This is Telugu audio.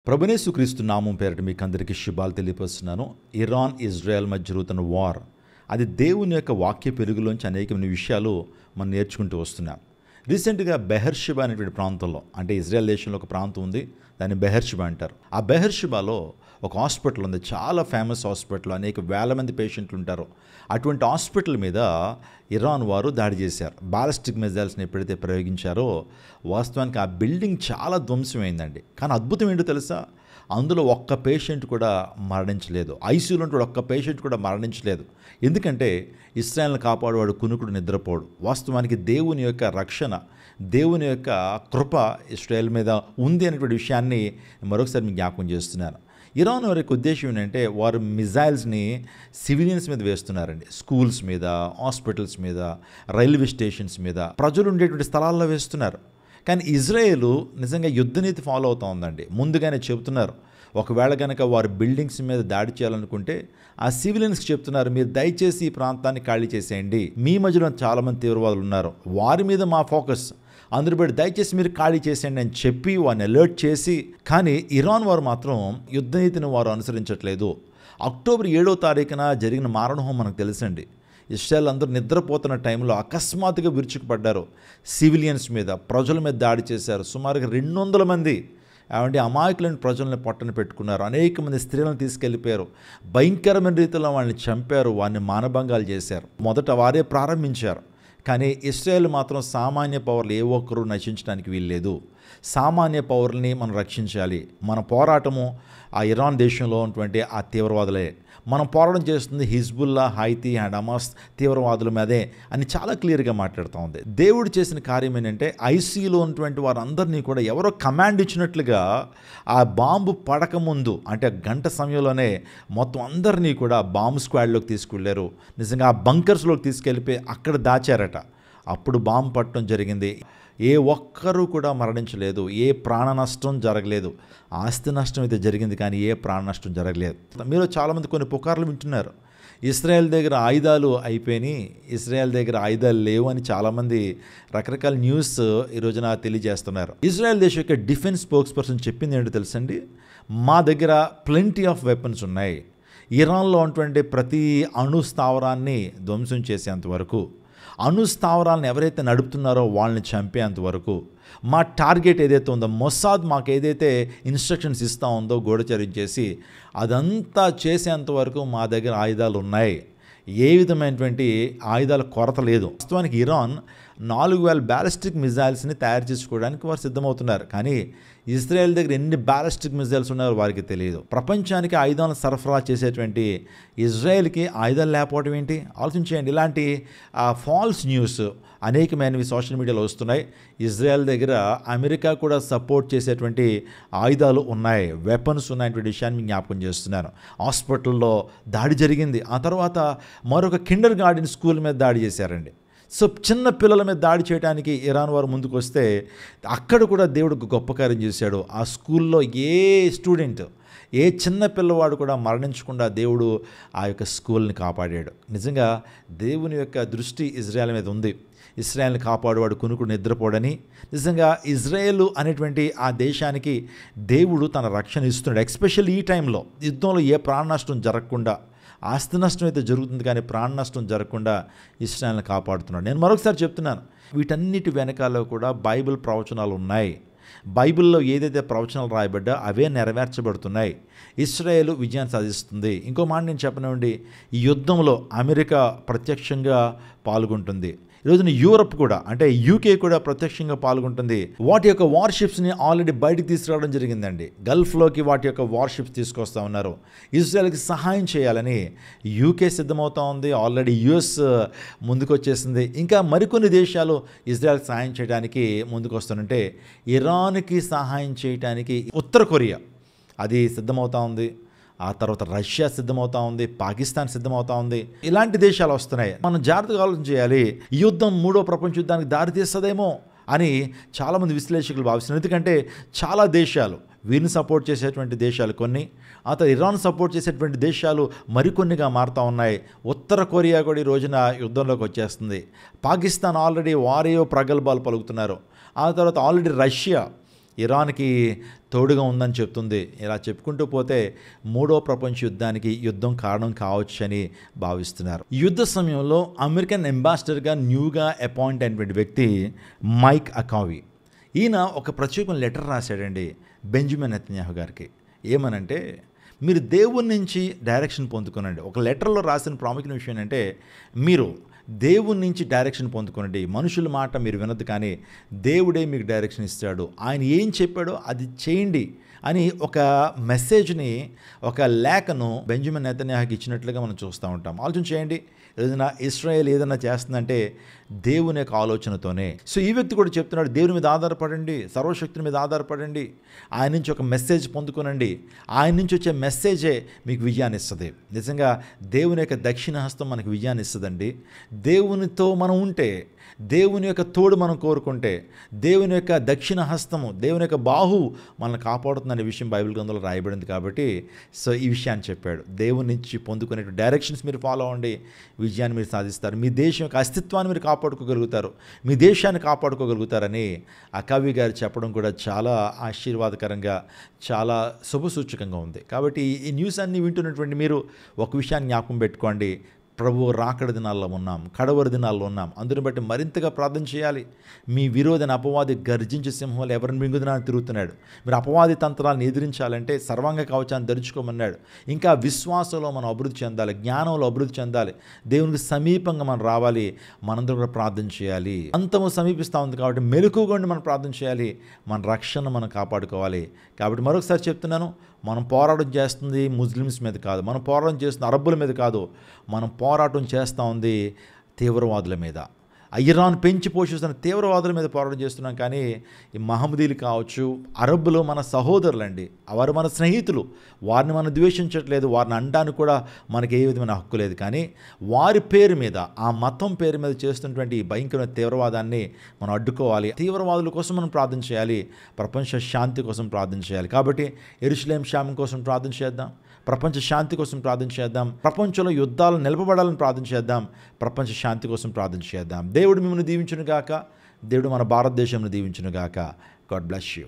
ప్రభునేసుక్రీస్తు నామం పేరట మీకు అందరికీ శుభాలు తెలియపరుస్తున్నాను. ఇరాన్ ఇజ్రాయెల్ మధ్య జరుగుతున్న వార్ అది దేవుని యొక్క వాక్య పెరుగులోంచి అనేకమైన విషయాలు మనం నేర్చుకుంటూ వస్తున్నాం. రీసెంట్గా బెహర్షిబా అనేటువంటి ప్రాంతంలో, అంటే ఇజ్రాయెల్ దేశంలో ఒక ప్రాంతం ఉంది, దాన్ని బెహర్షిబా అంటారు. ఆ బెహర్షిబాలో ఒక హాస్పిటల్ ఉంది, చాలా ఫేమస్ హాస్పిటల్, అనేక వేల మంది పేషెంట్లు ఉంటారు. అటువంటి హాస్పిటల్ మీద ఇరాన్ వారు దాడి చేశారు. బాలిస్టిక్ మిజైల్స్ని ఎప్పుడైతే ప్రయోగించారో వాస్తవానికి ఆ బిల్డింగ్ చాలా ధ్వంసమైందండి. కానీ అద్భుతం ఏంటో తెలుసా, అందులో ఒక్క పేషెంట్ కూడా మరణించలేదు. ఐసీయూలో ఉంటే ఒక్క పేషెంట్ కూడా మరణించలేదు. ఎందుకంటే ఇశ్రాయేల్ని కాపాడువాడు కునుకుడు నిద్రపోడు. వాస్తవానికి దేవుని యొక్క రక్షణ, దేవుని యొక్క కృప ఇశ్రాయేల్ మీద ఉంది అనేటువంటి విషయాన్ని మరొకసారి మీకు జ్ఞాపకం చేస్తున్నాను. ఇరాన్ వారి ఉద్దేశం ఏంటంటే వారు మిజైల్స్ని సివిలియన్స్ మీద వేస్తున్నారండి. స్కూల్స్ మీద, హాస్పిటల్స్ మీద, రైల్వే స్టేషన్స్ మీద, ప్రజలు ఉండేటువంటి స్థలాల్లో వేస్తున్నారు. కానీ ఇజ్రాయేల్ నిజంగా యుద్ధనీతి ఫాలో అవుతూ ఉందండి. ముందుగానే చెబుతున్నారు, ఒకవేళ కనుక వారు బిల్డింగ్స్ మీద దాడి చేయాలనుకుంటే ఆ సివిలియన్స్కి చెప్తున్నారు, మీరు దయచేసి ఈ ప్రాంతాన్ని ఖాళీ చేసేయండి, మీ మధ్యలో చాలామంది తీవ్రవాదులు ఉన్నారు, వారి మీద మా ఫోకస్, అందరూ బట్టి దయచేసి మీరు ఖాళీ చేసేయండి అని చెప్పి వారిని అలర్ట్ చేసి, కానీ ఇరాన్ వారు మాత్రం యుద్ధనీతిని వారు అనుసరించట్లేదు. అక్టోబర్ 7వ తారీఖున జరిగిన మారణహోమం మనకు తెలుసండి. ఇశ్రాయేల్ అందరూ నిద్రపోతున్న టైంలో అకస్మాత్తుగా విరుచుకుపడ్డారు. సివిలియన్స్ మీద, ప్రజల మీద దాడి చేశారు. సుమారుగా 200 మంది అమాయకులైన ప్రజలను పట్టణ పెట్టుకున్నారు. అనేక మంది స్త్రీలను తీసుకెళ్ళిపోయారు. భయంకరమైన రీతిలో వాళ్ళని చంపారు, వారిని మానభంగాలు చేశారు. మొదట వారే ప్రారంభించారు. కానీ ఇశ్రాయేల్ మాత్రం సామాన్య పౌరులు ఏ ఒక్కరూ నశించడానికి వీల్లేదు. సామాన్య పౌరుల్ని మనం రక్షించాలి. మన పోరాటము ఆ ఇరాన్ దేశంలో ఉన్నటువంటి ఆ తీవ్రవాదులే. మనం పోరాటం చేస్తుంది హిజ్బుల్లా, హైతీ అండ్ హమాస్ తీవ్రవాదుల మీదే అని చాలా క్లియర్గా మాట్లాడుతూ ఉంది. దేవుడు చేసిన కార్యం ఏంటంటే ఐసీయూలో ఉన్నటువంటి వారందరినీ కూడా ఎవరో కమాండ్ ఇచ్చినట్లుగా ఆ బాంబు పడకముందు, అంటే గంట సమయంలోనే మొత్తం అందరినీ కూడా బాంబు స్క్వాడ్లోకి తీసుకెళ్లారు. నిజంగా ఆ బంకర్స్లోకి తీసుకెళ్ళిపోయి అక్కడ దాచారట. అప్పుడు బాంబు పట్టడం జరిగింది. ఏ ఒక్కరూ కూడా మరణించలేదు, ఏ ప్రాణ నష్టం జరగలేదు. ఆస్తి నష్టం అయితే జరిగింది, కానీ ఏ ప్రాణ నష్టం జరగలేదు. మీరు చాలామంది కొన్ని పుకార్లు వింటున్నారు, ఇశ్రాయేల్ దగ్గర ఆయుధాలు అయిపోయినాయి, ఇశ్రాయేల్ దగ్గర ఆయుధాలు లేవు అని చాలామంది రకరకాల న్యూస్ ఈ రోజున తెలియజేస్తున్నారు. ఇజ్రాయెల్ దేశం యొక్క డిఫెన్స్ స్పోక్స్ పర్సన్ చెప్పింది ఏంటో తెలుసండి, మా దగ్గర ప్లెంటీ ఆఫ్ వెపన్స్ ఉన్నాయి. ఇరాన్లో ఉన్నటువంటి ప్రతి అణు స్థావరాన్ని ధ్వంసం చేసేంత వరకు, అణు స్థావరాలను ఎవరైతే నడుపుతున్నారో వాళ్ళని చంపేంత వరకు, మా టార్గెట్ ఏదైతే ఉందో, మొసాద్ మాకు ఏదైతే ఇన్స్ట్రక్షన్స్ ఇస్తూ ఉందో గూఢచర్యం చేసి అదంతా చేసేంత వరకు మా దగ్గర ఆయుధాలు ఉన్నాయి. ఏ విధమైనటువంటి ఆయుధాల కొరత లేదు. వాస్తవానికి ఇరాన్ 4000 బ్యాలిస్టిక్ మిజైల్స్ని తయారు చేసుకోవడానికి వారు సిద్ధమవుతున్నారు. కానీ ఇజ్రాయెల్ దగ్గర ఎన్ని బ్యాలిస్టిక్ మిజైల్స్ ఉన్నాయో వారికి తెలియదు. ప్రపంచానికి ఆయుధాలను సరఫరా చేసేటువంటి ఇజ్రాయెల్కి ఆయుధాలు లేకపోవడం ఏంటి? ఆలోచించేయండి. ఇలాంటి ఫాల్స్ న్యూస్ అనేకమైనవి సోషల్ మీడియాలో వస్తున్నాయి. ఇజ్రాయెల్ దగ్గర అమెరికా కూడా సపోర్ట్ చేసేటువంటి ఆయుధాలు ఉన్నాయి, వెపన్స్ ఉన్నాయటువంటి విషయాన్ని జ్ఞాపకం చేస్తున్నాను. హాస్పిటల్లో దాడి జరిగింది. ఆ తర్వాత మరొక కిండర్ గార్డెన్ స్కూల్ మీద దాడి చేశారండి. సో చిన్న పిల్లల మీద దాడి చేయడానికి ఇరాన్ వారు ముందుకు వస్తే అక్కడ కూడా దేవుడు గొప్ప కార్యం చేశాడు. ఆ స్కూల్లో ఏ స్టూడెంట్, ఏ చిన్న పిల్లవాడు కూడా మరణించకుండా దేవుడు ఆ యొక్క స్కూల్ని కాపాడాడు. నిజంగా దేవుని యొక్క దృష్టి ఇజ్రాయెల్ మీద ఉంది. ఇజ్రాయెల్ని కాపాడువాడు కునుకుడు నిద్రపోడని. నిజంగా ఇజ్రాయెల్ అనేటువంటి ఆ దేశానికి దేవుడు తన రక్షణ ఇస్తున్నాడు. ఎస్పెషల్లీ ఈ టైంలో యుద్ధంలో ఏ ప్రాణ నష్టం జరగకుండా, ఆస్తి నష్టం అయితే జరుగుతుంది కానీ ప్రాణ నష్టం జరగకుండా ఇశ్రాయేల్ని కాపాడుతున్నాడు. నేను మరొకసారి చెప్తున్నాను, వీటన్నిటి వెనకాల కూడా బైబిల్ ప్రవచనాలు ఉన్నాయి. బైబిల్లో ఏదైతే ప్రవచనాలు రాయబడ్డా అవే నెరవేర్చబడుతున్నాయి. ఇశ్రాయేలు విజయాన్ని సాధిస్తుంది. ఇంకో మాట నేను చెప్పనివ్వండి, ఈ యుద్ధంలో అమెరికా ప్రత్యక్షంగా పాల్గొంటుంది. ఈరోజున యూరప్ కూడా, అంటే యూకే కూడా ప్రత్యక్షంగా పాల్గొంటుంది. వాటి యొక్క వార్షిప్స్ని ఆల్రెడీ బయటికి తీసుకురావడం జరిగిందండి. గల్ఫ్లోకి వాటి యొక్క వార్షిప్స్ తీసుకొస్తూ ఉన్నారు. ఇజ్రాయెల్కి సహాయం చేయాలని యూకే సిద్ధమవుతూ ఉంది. ఆల్రెడీ యుఎస్ ముందుకు వచ్చేసింది. ఇంకా మరికొన్ని దేశాలు ఇజ్రాయెల్కి సహాయం చేయడానికి ముందుకు వస్తుంటే, ఇరాన్కి సహాయం చేయడానికి ఉత్తర కొరియా అది సిద్ధమవుతూ ఉంది. ఆ తర్వాత రష్యా సిద్ధమవుతూ ఉంది, పాకిస్తాన్ సిద్ధమవుతూ ఉంది. ఇలాంటి దేశాలు వస్తున్నాయి. మనం జాగ్రత్తగా ఆలోచన చేయాలి. ఈ యుద్ధం 3వ ప్రపంచ యుద్ధానికి దారితీస్తుందేమో అని చాలామంది విశ్లేషకులు భావిస్తున్నారు. ఎందుకంటే చాలా దేశాలు, వీరిని సపోర్ట్ చేసేటువంటి దేశాలు కొన్ని, ఆ తర్వాత ఇరాన్ సపోర్ట్ చేసేటువంటి దేశాలు మరికొన్నిగా మారుతూ ఉన్నాయి. ఉత్తర కొరియా కూడా ఈ రోజున యుద్ధంలోకి వచ్చేస్తుంది. పాకిస్తాన్ ఆల్రెడీ వారేయో ప్రగల్భాలు పలుకుతున్నారు. ఆ తర్వాత ఆల్రెడీ రష్యా ఇరాన్కి తోడుగా ఉందని చెప్తుంది. ఇలా చెప్పుకుంటూ పోతే మూడో ప్రపంచ యుద్ధం కారణం కావచ్చని భావిస్తున్నారు. యుద్ధ సమయంలో అమెరికన్ అంబాసిడర్గా న్యూగా అపాయింట్ అయినటువంటి వ్యక్తి మైక్ అకావి. ఈయన ఒక ప్రత్యేకమైన లెటర్ రాశాడండి బెంజమిన్ నెతన్యాహు గారికి. ఏమనంటే, మీరు దేవుని నుంచి డైరెక్షన్ పొందుకోనండి. ఒక లెటర్లో రాసిన ప్రాముఖ్యమైన విషయం ఏంటంటే, మీరు దేవుని నుంచి డైరెక్షన్ పొందుకోనండి. మనుషుల మాట మీరు వినద్దు, కానీ దేవుడే మీకు డైరెక్షన్ ఇస్తాడు. ఆయన ఏం చెప్పాడో అది చేయండి అని ఒక మెసేజ్ని, ఒక లేఖను బెంజమిన్ నెతన్యాహుకి ఇచ్చినట్లుగా మనం చూస్తూ ఉంటాం. ఆలోచన చేయండి, ఏదైనా ఇస్రాయేల్ ఏదైనా చేస్తుందంటే దేవుని యొక్క ఆలోచనతోనే. సో ఈ వ్యక్తి కూడా చెప్తున్నాడు, దేవుని మీద ఆధారపడండి, సర్వశక్తుని మీద ఆధారపడండి, ఆయన నుంచి ఒక మెసేజ్ పొందుకోనండి. ఆయన నుంచి వచ్చే మెసేజే మీకు విజయాన్ని ఇస్తుంది. నిజంగా దేవుని యొక్క దక్షిణ హస్తం మనకు విజయాన్ని ఇస్తుందండి. దేవునితో మనం ఉంటే, దేవుని యొక్క తోడు మనం కోరుకుంటే, దేవుని యొక్క దక్షిణ హస్తము, దేవుని యొక్క బాహు మనల్ని కాపాడుతుందనే విషయం బైబిల్ గ్రంథంలో రాయబడింది. కాబట్టి సో ఈ విషయాన్ని చెప్పాడు. దేవుని నుంచి పొందుకునే డైరెక్షన్స్ మీరు ఫాలో అవ్వండి, విజయాన్ని మీరు సాధిస్తారు. మీ దేశం యొక్క అస్తిత్వాన్ని మీరు కాపాడుకోగలుగుతారు, మీ దేశాన్ని కాపాడుకోగలుగుతారని ఆ కవి గారు చెప్పడం కూడా చాలా ఆశీర్వాదకరంగా, చాలా శుభసూచకంగా ఉంది. కాబట్టి ఈ న్యూస్ అన్నీ వింటున్నటువంటి మీరు ఒక విషయాన్ని జ్ఞాపకం పెట్టుకోండి, ప్రభు రాకడ దినాల్లో ఉన్నాం, కడవరి దినాల్లో ఉన్నాం. అందుని బట్టి మరింతగా ప్రార్థన చేయాలి. మీ విరోధన అపవాది గర్జించే సింహంలో ఎవరిని మింగుదనాన్ని తిరుగుతున్నాడు. మీరు అపవాది తంత్రాలను ఎదిరించాలంటే సర్వాంగ కవచాన్ని ధరించుకోమన్నాడు. ఇంకా విశ్వాసంలో మనం అభివృద్ధి చెందాలి, జ్ఞానంలో అభివృద్ధి చెందాలి, దేవునికి సమీపంగా మనం రావాలి. మనందరూ కూడా ప్రార్థన చేయాలి. అంతము సమీపిస్తూ ఉంది కాబట్టి మెలకువగా మనం ప్రార్థన చేయాలి, మన రక్షణ మనం కాపాడుకోవాలి. కాబట్టి మరొకసారి చెప్తున్నాను, మనం పోరాటం చేస్తుంది ముస్లిమ్స్ మీద కాదు, మనం పోరాటం చేస్తుంది అరబ్బుల మీద కాదు, మనం పోరాటం చేస్తూ ఉంది తీవ్రవాదుల మీద. ఇరాన్ పెంచి పోషిస్తున్న తీవ్రవాదుల మీద పోరాటం చేస్తున్నాం. కానీ ఈ మహమ్మదీలు కావచ్చు, అరబ్బులు మన సహోదరులండి, వారు మన స్నేహితులు, వారిని మనం ద్వేషించట్లేదు, వారిని అనడానికి కూడా మనకి ఏ విధమైన హక్కు లేదు. కానీ వారి పేరు మీద, ఆ మతం పేరు మీద చేస్తున్నటువంటి ఈ భయంకరమైన తీవ్రవాదాన్ని మనం అడ్డుకోవాలి. తీవ్రవాదుల కోసం మనం ప్రార్థన చేయాలి, ప్రపంచ శాంతి కోసం ప్రార్థన చేయాలి. కాబట్టి యెరూషలేం క్షేమం కోసం ప్రార్థన చేద్దాం, ప్రపంచ శాంతి కోసం ప్రార్థన చేద్దాం, ప్రపంచంలో యుద్ధాలు నిలపబడాలని ప్రార్థన చేద్దాం, ప్రపంచ శాంతి కోసం ప్రార్థన చేద్దాం. దేవుడు మిమ్మల్ని దీవించును గాక, దేవుడు మన భారతదేశంను దీవించును గాక. God bless you.